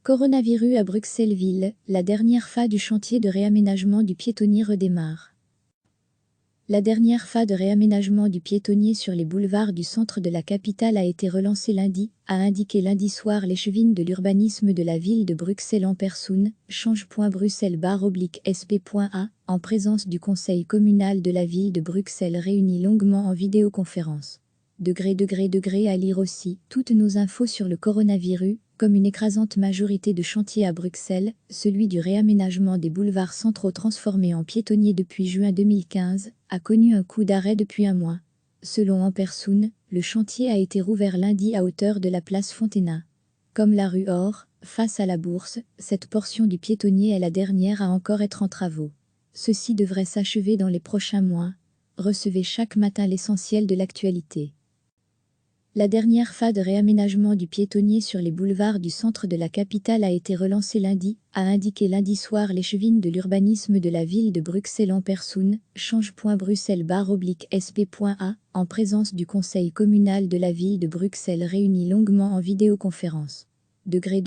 Coronavirus à Bruxelles-Ville, la dernière phase du chantier de réaménagement du piétonnier redémarre. La dernière phase de réaménagement du piétonnier sur les boulevards du centre de la capitale a été relancée lundi, a indiqué lundi soir l'échevine de l'urbanisme de la ville de Bruxelles en personne, change.bruxelles/sp.a, en présence du conseil communal de la ville de Bruxelles réuni longuement en vidéoconférence. Degré à lire aussi toutes nos infos sur le coronavirus, comme une écrasante majorité de chantiers à Bruxelles, celui du réaménagement des boulevards centraux transformés en piétonniers depuis juin 2015, a connu un coup d'arrêt depuis un mois. Selon En Personne, le chantier a été rouvert lundi à hauteur de la place Fontena. Comme la rue Or, face à la Bourse, cette portion du piétonnier est la dernière à encore être en travaux. Ceci devrait s'achever dans les prochains mois. Recevez chaque matin l'essentiel de l'actualité. La dernière phase de réaménagement du piétonnier sur les boulevards du centre de la capitale a été relancée lundi, a indiqué lundi soir l'échevine de l'urbanisme de la ville de Bruxelles en personne, change.bruxelles/sp.a, en présence du conseil communal de la ville de Bruxelles réuni longuement en vidéoconférence. Degré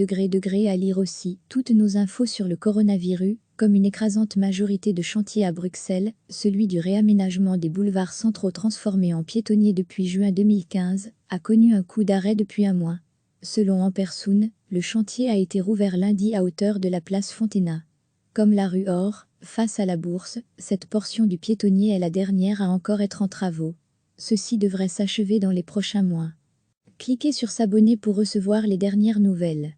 à lire aussi toutes nos infos sur le coronavirus, comme une écrasante majorité de chantiers à Bruxelles, celui du réaménagement des boulevards centraux transformés en piétonniers depuis juin 2015, a connu un coup d'arrêt depuis un mois. Selon En Personne, le chantier a été rouvert lundi à hauteur de la place Fontena. Comme la rue Or, face à la Bourse, cette portion du piétonnier est la dernière à encore être en travaux. Ceci devrait s'achever dans les prochains mois. Cliquez sur s'abonner pour recevoir les dernières nouvelles.